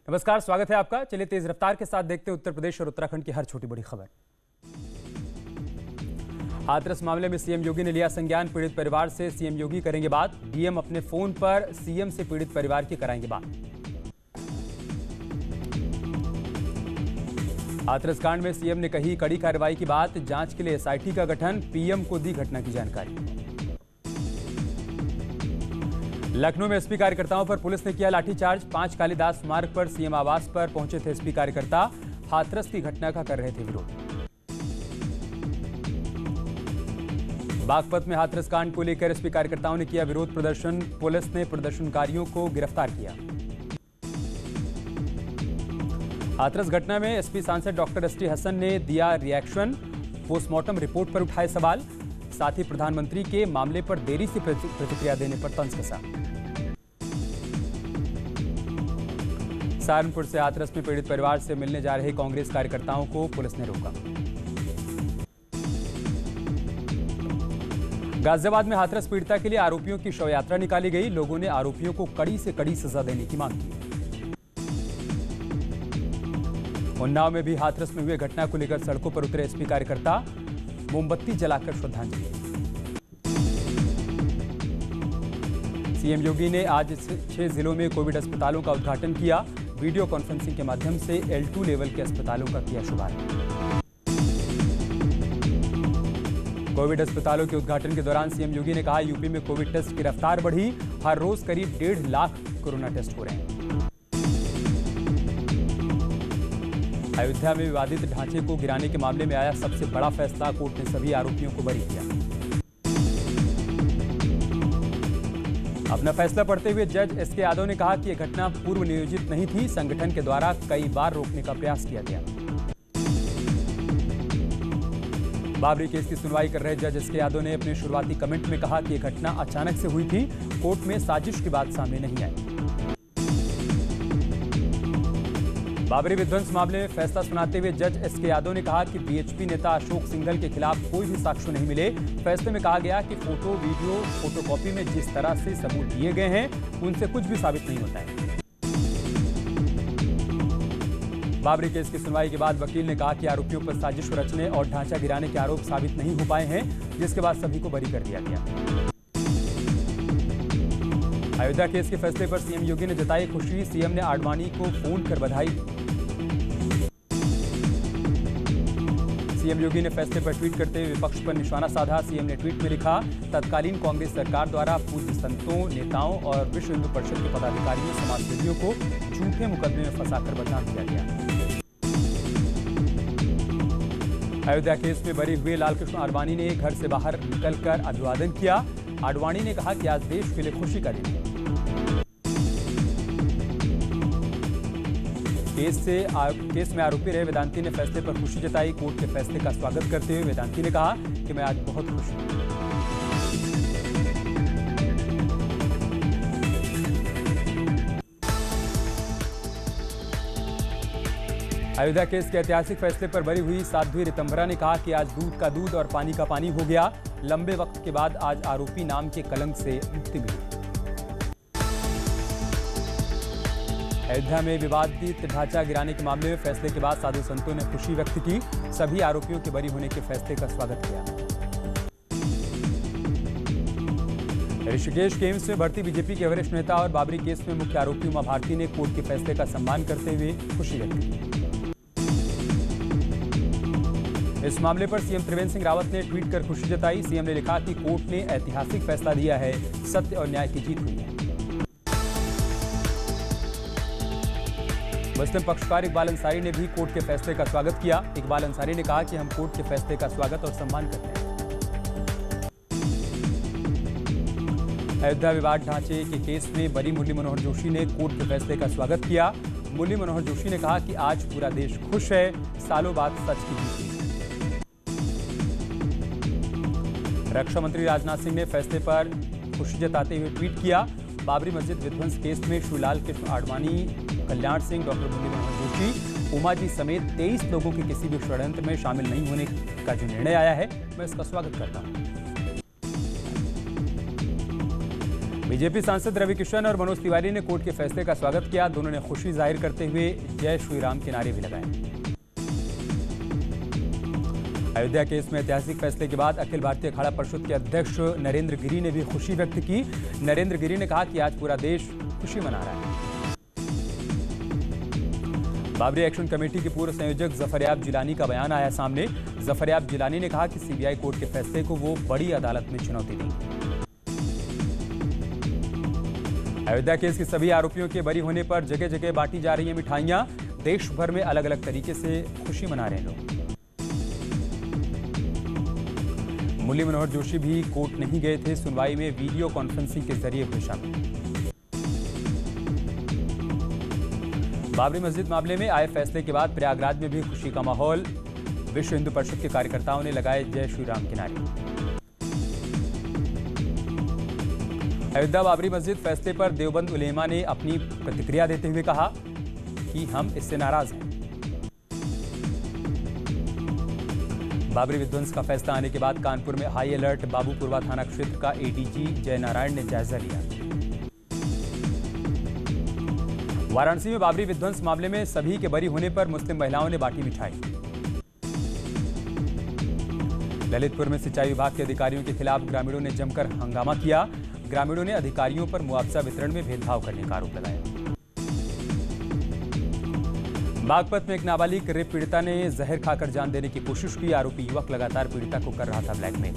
नमस्कार, स्वागत है आपका। चलिए तेज रफ्तार के साथ देखते हैं उत्तर प्रदेश और उत्तराखंड की हर छोटी बड़ी खबर। हाथरस मामले में सीएम योगी ने लिया संज्ञान। पीड़ित परिवार से सीएम योगी करेंगे बात। डीएम अपने फोन पर सीएम से पीड़ित परिवार की कराएंगे बात। हाथरस कांड में सीएम ने कही कड़ी कार्रवाई की बात। जांच के लिए एसआईटी का गठन। पीएम को दी घटना की जानकारी। लखनऊ में एसपी कार्यकर्ताओं पर पुलिस ने किया लाठीचार्ज। 5 कालिदास मार्ग पर सीएम आवास पर पहुंचे थे एसपी कार्यकर्ता। हाथरस की घटना का कर रहे थे विरोध। बागपत में हाथरस कांड को लेकर एसपी कार्यकर्ताओं ने किया विरोध प्रदर्शन। पुलिस ने प्रदर्शनकारियों को गिरफ्तार किया। हाथरस घटना में एसपी सांसद डॉक्टर एसटी हसन ने दिया रिएक्शन। पोस्टमार्टम रिपोर्ट पर उठाए सवाल। साथ ही प्रधानमंत्री के मामले पर देरी से प्रतिक्रिया देने पर तंज कसा। सहारनपुर से हाथरस में पीड़ित परिवार से मिलने जा रहे कांग्रेस कार्यकर्ताओं को पुलिस ने रोका। गाजियाबाद में हाथरस पीड़िता के लिए आरोपियों की शव यात्रा निकाली गई। लोगों ने आरोपियों को कड़ी से कड़ी सजा देने की मांग की। उन्नाव में भी हाथरस में हुए घटना को लेकर सड़कों पर उतरे एसपी कार्यकर्ता। मोमबत्ती जलाकर श्रद्धांजलि। सीएम योगी ने आज 6 जिलों में कोविड अस्पतालों का उद्घाटन किया। वीडियो कॉन्फ्रेंसिंग के माध्यम से L2 लेवल के अस्पतालों का किया शुभारंभ। कोविड अस्पतालों के उद्घाटन के दौरान सीएम योगी ने कहा यूपी में कोविड टेस्ट की रफ्तार बढ़ी। हर रोज करीब 1.5 लाख कोरोना टेस्ट हो रहे हैं। अयोध्या में विवादित ढांचे को गिराने के मामले में आया सबसे बड़ा फैसला। कोर्ट ने सभी आरोपियों को बरी किया। अपना फैसला पढ़ते हुए जज एसके यादव ने कहा कि यह घटना पूर्व नियोजित नहीं थी। संगठन के द्वारा कई बार रोकने का प्रयास किया गया। बाबरी केस की सुनवाई कर रहे जज एसके यादव ने अपने शुरुआती कमेंट में कहा कि यह घटना अचानक से हुई थी। कोर्ट में साजिश की बात सामने नहीं आई। बाबरी विध्वंस मामले में फैसला सुनाते हुए जज एसके यादव ने कहा कि बीएचपी नेता अशोक सिंघल के खिलाफ कोई भी साक्ष्य नहीं मिले। फैसले में कहा गया कि फोटो, वीडियो, फोटोकॉपी में जिस तरह से सबूत दिए गए हैं उनसे कुछ भी साबित नहीं होता है। बाबरी केस की सुनवाई के बाद वकील ने कहा कि आरोपियों पर साजिश रचने और ढांचा गिराने के आरोप साबित नहीं हो पाए हैं, जिसके बाद सभी को बरी कर दिया गया। अयोध्या केस के फैसले पर सीएम योगी ने जताई खुशी। सीएम ने आडवाणी को फोन कर बधाई। सीएम योगी ने फैसले पर ट्वीट करते हुए विपक्ष पर निशाना साधा। सीएम ने ट्वीट में लिखा, तत्कालीन कांग्रेस सरकार द्वारा पूज्य संतों, नेताओं और विश्व हिंदू परिषद के पदाधिकारियों, समाजसेवियों को झूठे मुकदमे में फंसाकर बदनाम किया गया। अयोध्या केस में बरी हुए लालकृष्ण आडवाणी ने घर से बाहर निकलकर अभिवादन किया। आडवाणी ने कहा कि आज देश के लिए खुशी का दिन है। केस में आरोपी रहे वेदांती ने फैसले पर खुशी जताई। कोर्ट के फैसले का स्वागत करते हुए वेदांती ने कहा कि मैं आज बहुत खुश हूं। अयोध्या केस के ऐतिहासिक फैसले पर बरी हुई साध्वी रितंभरा ने कहा कि आज दूध का दूध और पानी का पानी हो गया। लंबे वक्त के बाद आज आरोपी नाम के कलंक से मुक्ति मिली। अयोध्या में विवादित ढांचा गिराने के मामले में फैसले के बाद साधु संतों ने खुशी व्यक्त की। सभी आरोपियों के बरी होने के फैसले का स्वागत किया। ऋषिकेश के एम्स में भर्ती बीजेपी के वरिष्ठ नेता और बाबरी केस में मुख्य आरोपी उमा भारती ने कोर्ट के फैसले का सम्मान करते हुए खुशी व्यक्त की। इस मामले पर सीएम त्रिवेंद्र सिंह रावत ने ट्वीट कर खुशी जताई। सीएम ने लिखा कि कोर्ट ने ऐतिहासिक फैसला दिया है। सत्य और न्याय की जीत हुई है। मुस्लिम पक्षकार इकबाल अंसारी ने भी कोर्ट के फैसले का स्वागत किया। इकबाल अंसारी ने कहा कि हम कोर्ट के फैसले का स्वागत और सम्मान करते हैं। अयोध्या विवाद ढांचे के केस में बरी मुरली मनोहर जोशी ने कोर्ट के फैसले का स्वागत किया। मुरली मनोहर जोशी ने कहा कि आज पूरा देश खुश है। सालों बाद सच की जीत हुई। रक्षा मंत्री राजनाथ सिंह ने फैसले पर खुशी जताते हुए ट्वीट किया। बाबरी मस्जिद विध्वंस केस में श्री लालकृष्ण आडवाणी, कल्याण सिंह, डॉक्टर मुरली मनोहर जोशी, उमा जी समेत 23 लोगों के किसी भी षड्यंत्र में शामिल नहीं होने का जो निर्णय आया है, मैं इसका स्वागत करता हूं। बीजेपी सांसद रवि किशन और मनोज तिवारी ने कोर्ट के फैसले का स्वागत किया। दोनों ने खुशी जाहिर करते हुए जय श्री राम के नारे भी लगाए। अयोध्या केस में ऐतिहासिक फैसले के बाद अखिल भारतीय अखाड़ा परिषद के अध्यक्ष नरेंद्र गिरी ने भी खुशी व्यक्त की। नरेंद्र गिरी ने कहा कि आज पूरा देश खुशी मना रहा है। बाबरी एक्शन कमेटी के पूर्व संयोजक जफरयाब जिलानी का बयान आया सामने। जफरयाब जिलानी ने कहा कि सीबीआई कोर्ट के फैसले को वो बड़ी अदालत में चुनौती देंगे। अयोध्या केस के सभी आरोपियों के बरी होने पर जगह जगह बांटी जा रही हैं मिठाइयां। देश भर में अलग अलग तरीके से खुशी मना रहे हैं लोग। मुरली मनोहर जोशी भी कोर्ट नहीं गए थे। सुनवाई में वीडियो कॉन्फ्रेंसिंग के जरिए हुए शामिल। बाबरी मस्जिद मामले में आए फैसले के बाद प्रयागराज में भी खुशी का माहौल। विश्व हिंदू परिषद के कार्यकर्ताओं ने लगाए जय श्री राम के नारे। अयोध्या बाबरी मस्जिद फैसले पर देवबंद उलेमा ने अपनी प्रतिक्रिया देते हुए कहा कि हम इससे नाराज हैं। बाबरी विध्वंस का फैसला आने के बाद कानपुर में हाई अलर्ट। बाबूपुरवा थाना क्षेत्र का एडीजी जयनारायण ने जायजा लिया। वाराणसी में बाबरी विध्वंस मामले में सभी के बरी होने पर मुस्लिम महिलाओं ने बांटी मिठाई। ललितपुर में सिंचाई विभाग के अधिकारियों के खिलाफ ग्रामीणों ने जमकर हंगामा किया। ग्रामीणों ने अधिकारियों पर मुआवजा वितरण में भेदभाव करने का आरोप लगाया। बागपत में एक नाबालिग रेप पीड़िता ने जहर खाकर जान देने की कोशिश की। आरोपी युवक लगातार पीड़िता को कर रहा था ब्लैकमेल।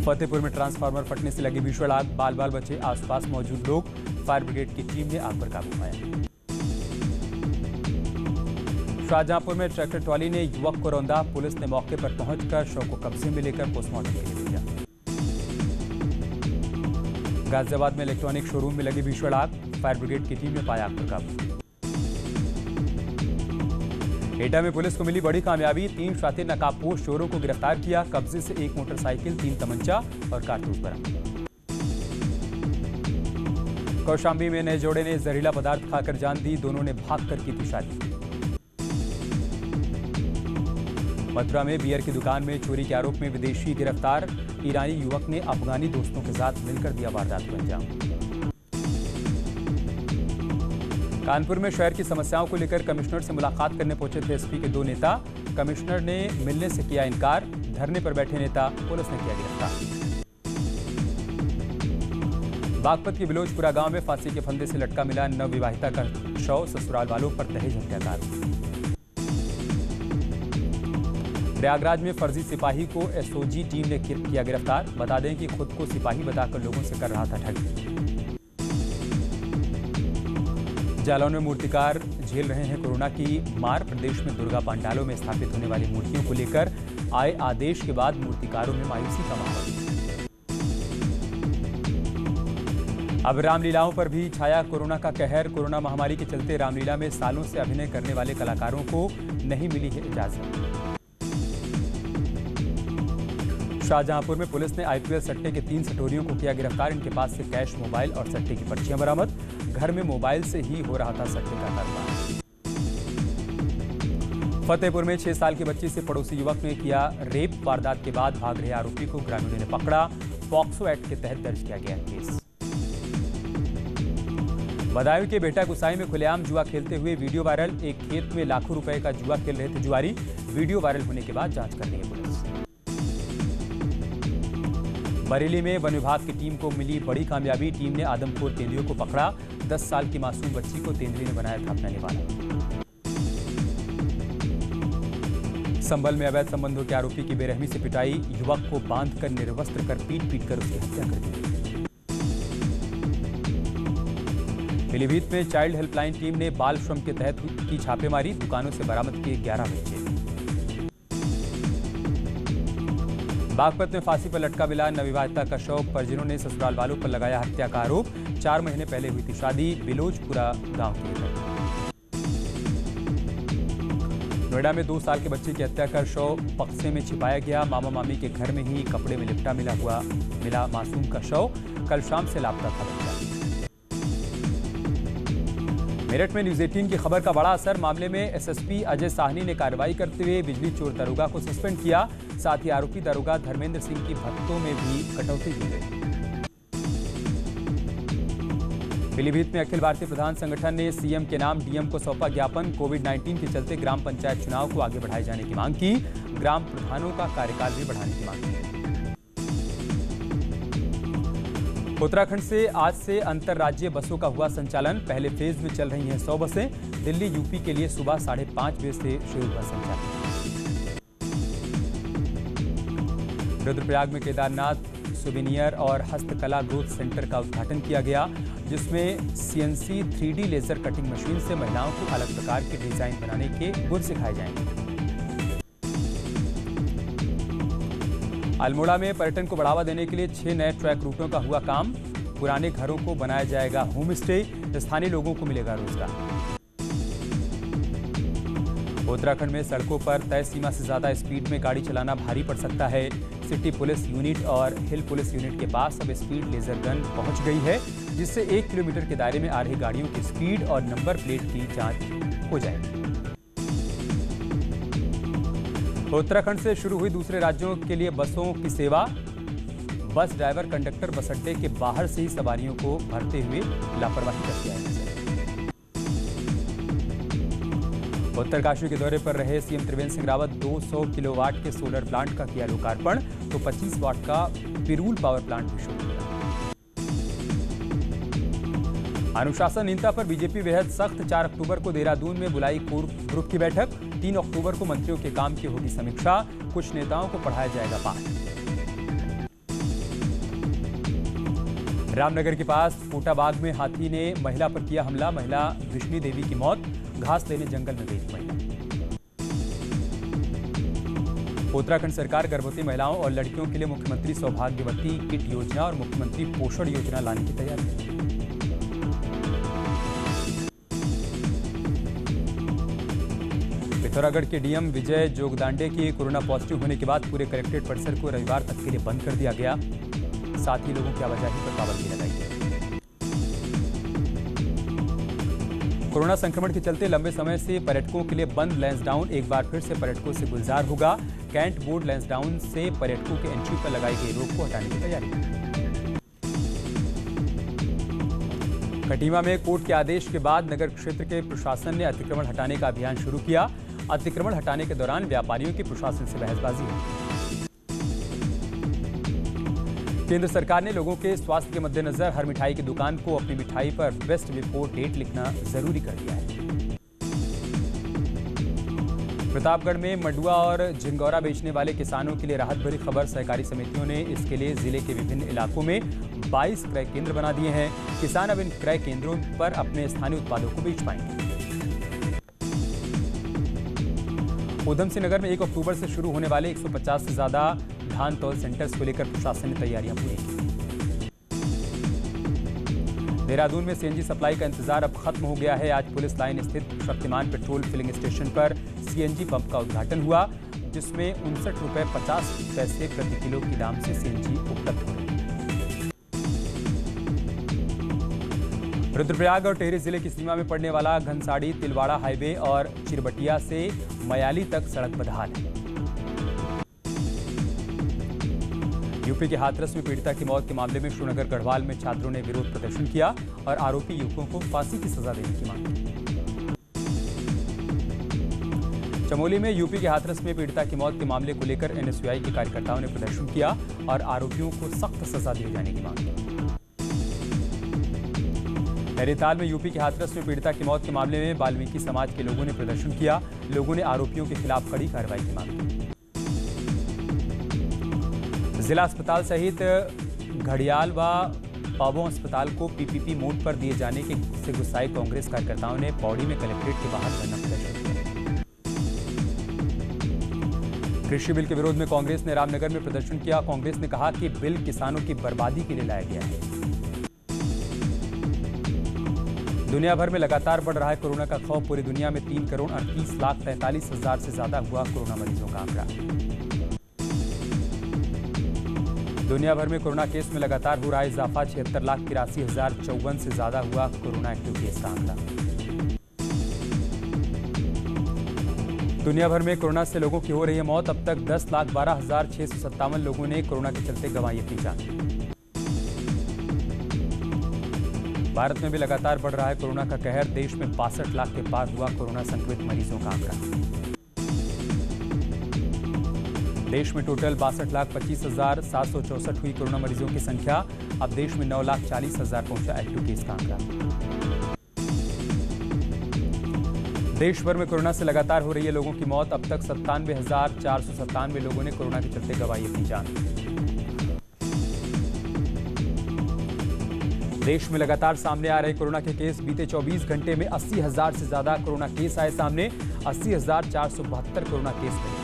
फतेहपुर में ट्रांसफार्मर फटने से लगी भीषण आग। बाल बाल बचे आसपास मौजूद लोग। फायर ब्रिगेड की टीम ने आग पर काबू पाया। शाहजहांपुर में ट्रैक्टर ट्रॉली ने युवक को रौंदा। पुलिस ने मौके पर पहुंचकर शव को कब्जे में लेकर पोस्टमार्टम के लिए भेजा। गाजियाबाद में इलेक्ट्रॉनिक शोरूम में लगी भीषण आग। फायर ब्रिगेड की टीम ने पाया आग पर काबू। एटा में पुलिस को मिली बड़ी कामयाबी। 3 शातिर नकाबपोश चोरों को गिरफ्तार किया। कब्जे से 1 मोटरसाइकिल, 3 तमंचा और कारतूस बरामद। कौशाम्बी में नए जोड़े ने जहरीला पदार्थ खाकर जान दी। दोनों ने भागकर की थी शादी। मथुरा में बियर की दुकान में चोरी के आरोप में विदेशी गिरफ्तार। ईरानी युवक ने अफगानी दोस्तों के साथ मिलकर दिया वारदात को अंजाम। कानपुर में शहर की समस्याओं को लेकर कमिश्नर से मुलाकात करने पहुंचे थे एसपी के 2 नेता। कमिश्नर ने मिलने से किया इनकार। धरने पर बैठे नेता पुलिस ने किया गिरफ्तार। बागपत के बिलोचपुरा गांव में फांसी के फंदे से लटका मिला नवविवाहिता का शव। ससुराल वालों पर दहेज हत्या का आरोप। प्रयागराज में फर्जी सिपाही को एसओजी टीम ने किया गिरफ्तार। बता दें कि खुद को सिपाही बताकर लोगों से कर रहा था ठगी। जालौन में मूर्तिकार झेल रहे हैं कोरोना की मार। प्रदेश में दुर्गा पंडालों में स्थापित होने वाली मूर्तियों को लेकर आए आदेश के बाद मूर्तिकारों में मायूसी का माहौल। अब रामलीलाओं पर भी छाया कोरोना का कहर। कोरोना महामारी के चलते रामलीला में सालों से अभिनय करने वाले कलाकारों को नहीं मिली है इजाजत। शाहजहांपुर में पुलिस ने आईपीएल सट्टे के 3 सटोरियों को किया गिरफ्तार। इनके पास से कैश, मोबाइल और सट्टे की पर्चियां बरामद। घर में मोबाइल से ही हो रहा था सट्टे का कारोबार। फतेहपुर में 6 साल की बच्ची से पड़ोसी युवक ने किया रेप। वारदात के बाद भाग रहे आरोपी को ग्रामीणों ने पकड़ा। पॉक्सो एक्ट के तहत दर्ज किया गया केस। बदायूं के बेटा गुसाई में खुलेआम जुआ खेलते हुए वीडियो वायरल। एक खेत में लाखों रुपए का जुआ खेल रहे थे जुआरी। वीडियो वायरल होने के बाद जांच कर रही है पुलिस। बरेली में वन विभाग की टीम को मिली बड़ी कामयाबी। टीम ने आदमखोर तेंदुओं को पकड़ा। 10 साल की मासूम बच्ची को तेंदुए ने बनाया था अपना निवाला। संभल में अवैध संबंधों के आरोपी की बेरहमी से पिटाई। युवक को बांधकर निर्वस्त्र कर पीट कर उसकी हत्या कर दी गई। पीलीभीत में चाइल्ड हेल्पलाइन टीम ने बाल श्रम के तहत की छापेमारी। दुकानों से बरामद किए 11 बच्चे। बागपत में फांसी पर लटका मिला नवविवाहिता का शव। परिजनों ने ससुराल वालों पर लगाया हत्या का आरोप। 4 महीने पहले हुई थी शादी। बिलोचपुरा गांव की घटना। नोएडा में 2 साल के बच्चे की हत्या कर शव बक्से में छिपाया गया। मामा मामी के घर में ही कपड़े में लिपटा मिला मासूम का शव। कल शाम से लापता था बच्चा। मेरठ में न्यूज 18 की खबर का बड़ा असर। मामले में एसएसपी अजय साहनी ने कार्रवाई करते हुए बिजली चोर दरोगा को सस्पेंड किया। साथ ही आरोपी दारोगा धर्मेंद्र सिंह की भत्तों में भी कटौती की गई। पीलीभीत में अखिल भारतीय प्रधान संगठन ने सीएम के नाम डीएम को सौंपा ज्ञापन। कोविड-19 के चलते ग्राम पंचायत चुनाव को आगे बढ़ाए जाने की मांग की। ग्राम प्रधानों का कार्यकाल भी बढ़ाने की मांग की। उत्तराखंड से आज से अंतरराज्यीय बसों का हुआ संचालन। पहले फेज में चल रही हैं 100 बसें। दिल्ली यूपी के लिए सुबह 5:30 बजे से शुरू हुआ संचालन। रुद्रप्रयाग में केदारनाथ सुवेनियर और हस्तकला ग्रोथ सेंटर का उद्घाटन किया गया, जिसमें CNC 3D laser cutting machine से महिलाओं को अलग प्रकार के डिजाइन बनाने के गुण सिखाए जाएंगे। अल्मोड़ा में पर्यटन को बढ़ावा देने के लिए 6 नए ट्रैक रूटों का हुआ काम। पुराने घरों को बनाया जाएगा होम स्टे। स्थानीय लोगों को मिलेगा रोजगार। उत्तराखंड में सड़कों पर तय सीमा से ज्यादा स्पीड में गाड़ी चलाना भारी पड़ सकता है। सिटी पुलिस यूनिट और हिल पुलिस यूनिट के पास अब स्पीड लेजर गन पहुंच गई है, जिससे 1 किलोमीटर के दायरे में आ रही गाड़ियों की स्पीड और नंबर प्लेट की जांच हो जाएगी। उत्तराखंड से शुरू हुई दूसरे राज्यों के लिए बसों की सेवा। बस ड्राइवर कंडक्टर बस अड्डे के बाहर से ही सवारियों को भरते हुए लापरवाही करते आए। उत्तरकाशी के दौरे पर रहे सीएम त्रिवेंद्र सिंह रावत 200 किलोवाट के सोलर प्लांट का किया लोकार्पण, तो 25 वाट का पिरूल पावर प्लांट भी शुरू किया। अनुशासनहीनता पर बीजेपी बेहद सख्त। 4 अक्टूबर को देहरादून में बुलाई कोर ग्रुप की बैठक। 3 अक्टूबर को मंत्रियों के काम की होगी समीक्षा। कुछ नेताओं को पढ़ाया जाएगा पाठ। रामनगर के पास कोटाबाग में हाथी ने महिला पर किया हमला। महिला विष्णु देवी की मौत। घास लेने जंगल में गई महिला। उत्तराखंड सरकार गर्भवती महिलाओं और लड़कियों के लिए मुख्यमंत्री सौभाग्यवती किट योजना और मुख्यमंत्री पोषण योजना लाने की तैयारी है। पिथौरागढ़ के डीएम विजय जोगदांडे की कोरोना पॉजिटिव होने के बाद पूरे कलेक्ट्रेट परिसर को रविवार तक के लिए बंद कर दिया गया। साथ ही लोगों की आवाजाही पर पाबंदी लगाई गई। कोरोना संक्रमण के चलते लंबे समय से पर्यटकों के लिए बंद लैंसडाउन एक बार फिर से पर्यटकों से गुलजार होगा। कैंट बोर्ड लैंसडाउन से पर्यटकों के एंट्री पर लगाई गई रोक को हटाने की तैयारी है। कटीमा में कोर्ट के आदेश के बाद नगर क्षेत्र के प्रशासन ने अतिक्रमण हटाने का अभियान शुरू किया। अतिक्रमण हटाने के दौरान व्यापारियों की प्रशासन से बहसबाजी हुई। केंद्र सरकार ने लोगों के स्वास्थ्य के मद्देनजर हर मिठाई की दुकान को अपनी मिठाई पर बेस्ट बिफोर डेट लिखना जरूरी कर दिया है। प्रतापगढ़ में मंडुआ और झिंगौरा बेचने वाले किसानों के लिए राहत भरी खबर। सहकारी समितियों ने इसके लिए जिले के विभिन्न इलाकों में 22 क्रय केंद्र बना दिए हैं। किसान अब इन क्रय केंद्रों पर अपने स्थानीय उत्पादों को बेच पाएंगे। ऊधम सिंह नगर में 1 अक्टूबर से शुरू होने वाले 150 से ज्यादा धान तौल सेंटर्स को लेकर प्रशासन ने तैयारियां पूरी की। देहरादून में सीएनजी सप्लाई का इंतजार अब खत्म हो गया है। आज पुलिस लाइन स्थित शक्तिमान पेट्रोल फिलिंग स्टेशन पर सीएनजी पंप का उद्घाटन हुआ, जिसमें 59 रुपये 50 पैसे प्रति किलो की दाम से सीएनजी उपलब्ध हो रही है। रुद्रप्रयाग और टिहरी जिले की सीमा में पड़ने वाला घनसाड़ी तिलवाड़ा हाईवे और चिरबटिया से मयाली तक सड़क बदहाल है। यूपी के हाथरस में पीड़िता की मौत के मामले में श्रीनगर गढ़वाल में छात्रों ने विरोध प्रदर्शन किया और आरोपी युवकों को फांसी की सजा देने की मांग की। चमोली में यूपी के हाथरस में पीड़िता की मौत के मामले को लेकर एनएसयूआई के कार्यकर्ताओं ने प्रदर्शन किया और आरोपियों को सख्त सजा दिए जाने की मांग की। नैनीताल में यूपी के हाथरस में पीड़िता की मौत के मामले में वाल्मीकि समाज के लोगों ने प्रदर्शन किया। लोगों ने आरोपियों के खिलाफ कड़ी कार्रवाई की मांग की। जिला अस्पताल सहित घड़ियाल व पाबों अस्पताल को पीपीपी मोड पर दिए जाने से गुस्साए कांग्रेस कार्यकर्ताओं ने पौड़ी में कलेक्ट्रेट के बाहर धरना प्रदर्शन किया। कृषि बिल के विरोध में कांग्रेस ने रामनगर में प्रदर्शन किया। कांग्रेस ने कहा कि बिल किसानों की बर्बादी के लिए लाया गया है। दुनिया भर में लगातार बढ़ रहा है कोरोना का खौफ। पूरी दुनिया में 3,38,43,000 से ज्यादा हुआ कोरोना मरीजों का आंकड़ा। दुनिया भर में कोरोना केस में लगातार हो रहा है इजाफा। 76,83,054 से ज्यादा हुआ कोरोना एक्टिव केस का आंकड़ा। दुनिया भर में कोरोना से लोगों की हो रही है मौत। अब तक 10,12,657 लोगों ने कोरोना के चलते गंवाई अपनी जान। भारत में भी लगातार बढ़ रहा है कोरोना का कहर। देश में 62 लाख के पार हुआ कोरोना संक्रमित मरीजों का आंकड़ा। देश में टोटल 62,25,764 हुई कोरोना मरीजों की संख्या। अब देश में 9,40,000 पहुंचा एक्टिव केस का आंकड़ा। देश भर में कोरोना से लगातार हो रही है लोगों की मौत। अब तक 97,497 लोगों ने कोरोना के चलते गंवाई अपनी जान। देश में लगातार सामने आ रहे कोरोना के केस। बीते 24 घंटे में 80,000 से ज्यादा कोरोना केस आए सामने। 80,472 कोरोना केस मिले।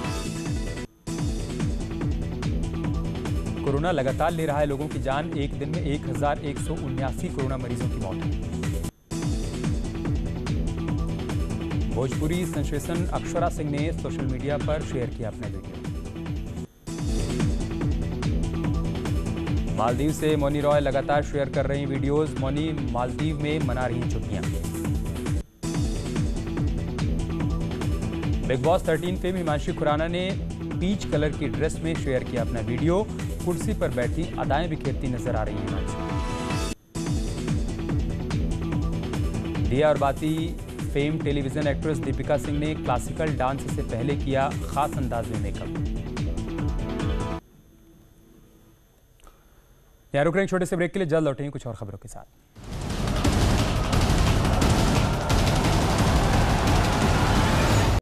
कोरोना लगातार ले रहा है लोगों की जान। एक दिन में 1,179 कोरोना मरीजों की मौत हुई। भोजपुरी सेंसेशन अक्षरा सिंह ने सोशल मीडिया पर शेयर किया अपना वीडियो। मालदीव से मोनी रॉय लगातार शेयर कर रही वीडियोस। मोनी मालदीव में मना रही छुट्टियां। Bigg Boss 13 fame Himanshi Khurana ने पीच कलर की ड्रेस में शेयर किया अपना वीडियो। कुर्सी पर बैठी अदाएं बिखेरती नजर आ रही हैं हिमांशी। दिया और बाती fame television actress Deepika Singh ने क्लासिकल डांस से पहले किया खास अंदाज में मेकअप। यहाँ रुक रहे हैं छोटे से ब्रेक के लिए। जल्द लौटेंगे कुछ और खबरों के साथ।